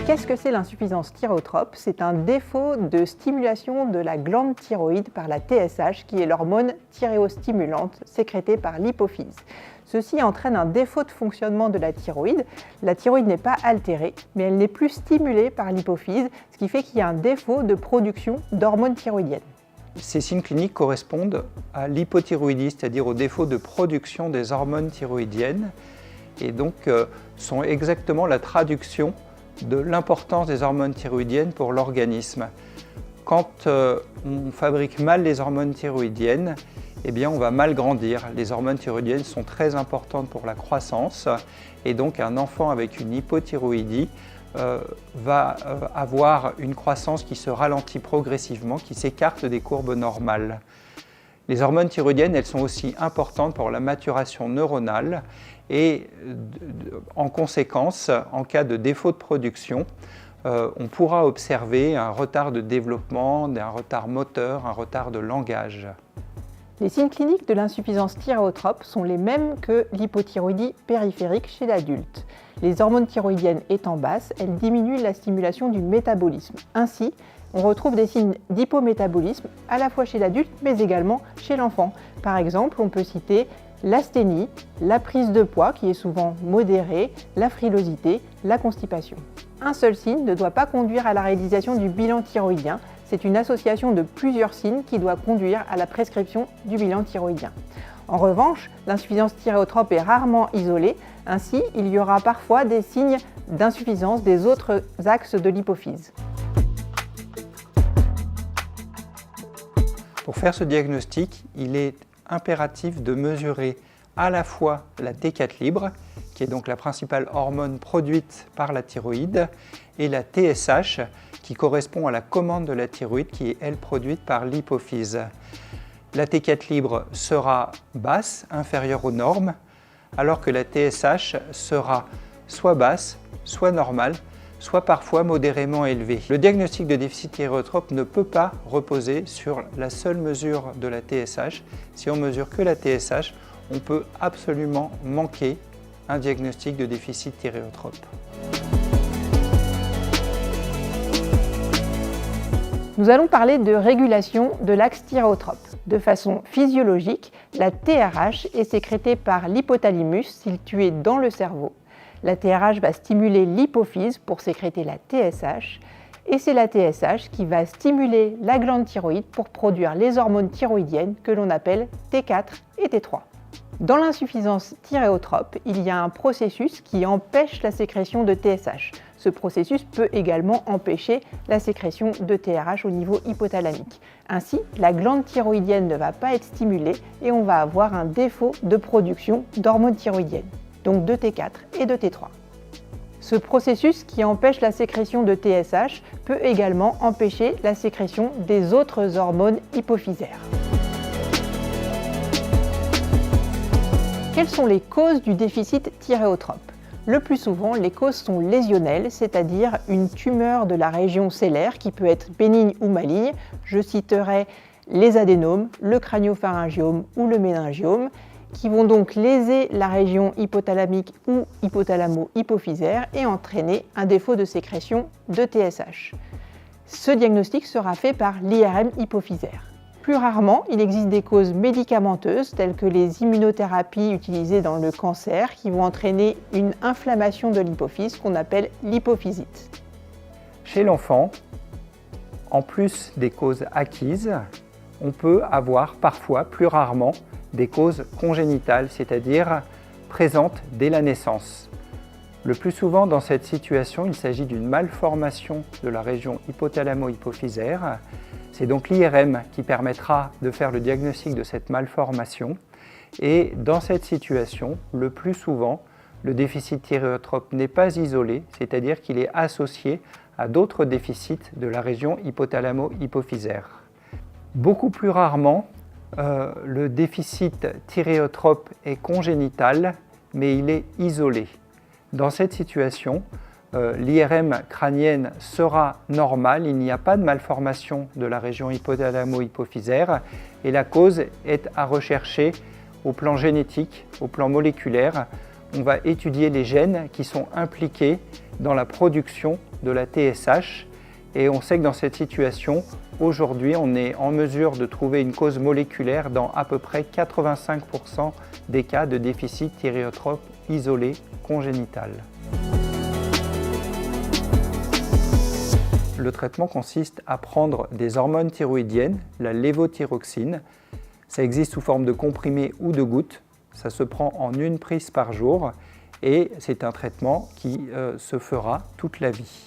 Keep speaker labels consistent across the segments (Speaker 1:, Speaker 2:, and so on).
Speaker 1: Qu'est-ce que c'est l'insuffisance thyréotrope? C'est un défaut de stimulation de la glande thyroïde par la TSH, qui est l'hormone thyréostimulante sécrétée par l'hypophyse. Ceci entraîne un défaut de fonctionnement de la thyroïde. La thyroïde n'est pas altérée, mais elle n'est plus stimulée par l'hypophyse, ce qui fait qu'il y a un défaut de production d'hormones thyroïdiennes.
Speaker 2: Ces signes cliniques correspondent à l'hypothyroïdie, c'est-à-dire au défaut de production des hormones thyroïdiennes, et donc sont exactement la traduction de l'importance des hormones thyroïdiennes pour l'organisme. Quand on fabrique mal les hormones thyroïdiennes, eh bien on va mal grandir. Les hormones thyroïdiennes sont très importantes pour la croissance et donc un enfant avec une hypothyroïdie va avoir une croissance qui se ralentit progressivement, qui s'écarte des courbes normales. Les hormones thyroïdiennes, elles sont aussi importantes pour la maturation neuronale et en conséquence, en cas de défaut de production, on pourra observer un retard de développement, un retard moteur, un retard de langage.
Speaker 1: Les signes cliniques de l'insuffisance thyréotrope sont les mêmes que l'hypothyroïdie périphérique chez l'adulte. Les hormones thyroïdiennes étant basses, elles diminuent la stimulation du métabolisme. Ainsi, on retrouve des signes d'hypométabolisme à la fois chez l'adulte mais également chez l'enfant. Par exemple, on peut citer l'asthénie, la prise de poids qui est souvent modérée, la frilosité, la constipation. Un seul signe ne doit pas conduire à la réalisation du bilan thyroïdien. C'est une association de plusieurs signes qui doit conduire à la prescription du bilan thyroïdien. En revanche, l'insuffisance thyréotrope est rarement isolée. Ainsi, il y aura parfois des signes d'insuffisance des autres axes de l'hypophyse.
Speaker 2: Pour faire ce diagnostic, il est impératif de mesurer à la fois la T4 libre, qui est donc la principale hormone produite par la thyroïde, et la TSH, qui correspond à la commande de la thyroïde, qui est elle produite par l'hypophyse. La T4 libre sera basse, inférieure aux normes, alors que la TSH sera soit basse, soit normale, soit parfois modérément élevée. Le diagnostic de déficit thyréotrope ne peut pas reposer sur la seule mesure de la TSH. Si on mesure que la TSH, on peut absolument manquer un diagnostic de déficit thyréotrope.
Speaker 1: Nous allons parler de régulation de l'axe thyréotrope. De façon physiologique, la TRH est sécrétée par l'hypothalamus situé dans le cerveau. La TRH va stimuler l'hypophyse pour sécréter la TSH et c'est la TSH qui va stimuler la glande thyroïde pour produire les hormones thyroïdiennes que l'on appelle T4 et T3. Dans l'insuffisance thyréotrope, il y a un processus qui empêche la sécrétion de TSH. Ce processus peut également empêcher la sécrétion de TRH au niveau hypothalamique. Ainsi, la glande thyroïdienne ne va pas être stimulée et on va avoir un défaut de production d'hormones thyroïdiennes, donc de T4 et de T3. Ce processus qui empêche la sécrétion de TSH peut également empêcher la sécrétion des autres hormones hypophysaires. Quelles sont les causes du déficit thyréotrope? Le plus souvent, les causes sont lésionnelles, c'est-à-dire une tumeur de la région sellaire qui peut être bénigne ou maligne. Je citerai les adénomes, le crânio-pharyngiome ou le méningiome, qui vont donc léser la région hypothalamique ou hypothalamo-hypophysaire et entraîner un défaut de sécrétion de TSH. Ce diagnostic sera fait par l'IRM hypophysaire. Plus rarement, il existe des causes médicamenteuses telles que les immunothérapies utilisées dans le cancer qui vont entraîner une inflammation de l'hypophyse qu'on appelle l'hypophysite.
Speaker 2: Chez l'enfant, en plus des causes acquises, on peut avoir parfois, plus rarement, des causes congénitales, c'est-à-dire présentes dès la naissance. Le plus souvent dans cette situation, il s'agit d'une malformation de la région hypothalamo-hypophysaire. C'est donc l'IRM qui permettra de faire le diagnostic de cette malformation. Et dans cette situation, le plus souvent, le déficit thyréotrope n'est pas isolé, c'est-à-dire qu'il est associé à d'autres déficits de la région hypothalamo-hypophysaire. Beaucoup plus rarement, le déficit thyréotrope est congénital, mais il est isolé. Dans cette situation, l'IRM crânienne sera normale, il n'y a pas de malformation de la région hypothalamo-hypophysaire et la cause est à rechercher au plan génétique, au plan moléculaire, on va étudier les gènes qui sont impliqués dans la production de la TSH. Et on sait que dans cette situation, aujourd'hui, on est en mesure de trouver une cause moléculaire dans à peu près 85% des cas de déficit thyréotrope isolé congénital. Le traitement consiste à prendre des hormones thyroïdiennes, la lévothyroxine. Ça existe sous forme de comprimés ou de gouttes. Ça se prend en une prise par jour et c'est un traitement qui se fera toute la vie.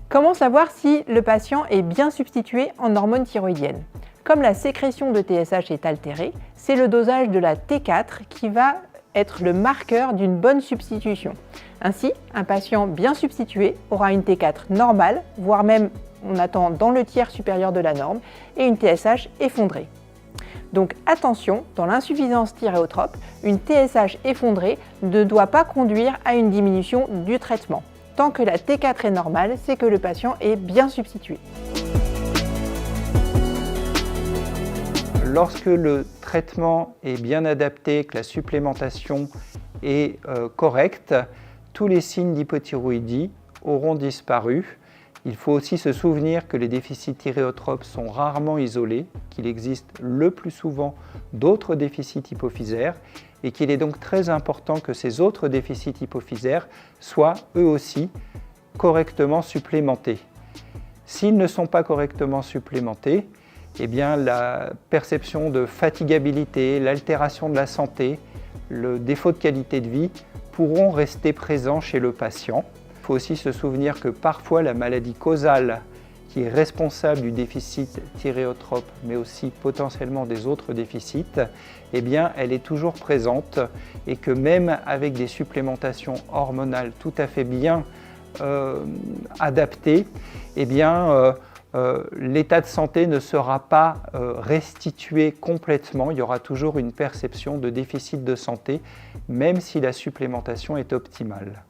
Speaker 1: Comment savoir si le patient est bien substitué en hormones thyroïdiennes? Comme la sécrétion de TSH est altérée, c'est le dosage de la T4 qui va être le marqueur d'une bonne substitution. Ainsi, un patient bien substitué aura une T4 normale, voire même on attend dans le tiers supérieur de la norme, et une TSH effondrée. Donc attention, dans l'insuffisance thyréotrope, une TSH effondrée ne doit pas conduire à une diminution du traitement. Tant que la T4 est normale, c'est que le patient est bien substitué.
Speaker 2: Lorsque le traitement est bien adapté, que la supplémentation est correcte, tous les signes d'hypothyroïdie auront disparu. Il faut aussi se souvenir que les déficits thyréotropes sont rarement isolés, qu'il existe le plus souvent d'autres déficits hypophysaires et qu'il est donc très important que ces autres déficits hypophysaires soient eux aussi correctement supplémentés. S'ils ne sont pas correctement supplémentés, eh bien, la perception de fatigabilité, l'altération de la santé, le défaut de qualité de vie pourront rester présents chez le patient. Il faut aussi se souvenir que parfois la maladie causale qui est responsable du déficit thyréotrope, mais aussi potentiellement des autres déficits, eh bien, elle est toujours présente et que même avec des supplémentations hormonales tout à fait bien adaptées, eh bien, l'état de santé ne sera pas restitué complètement. Il y aura toujours une perception de déficit de santé, même si la supplémentation est optimale.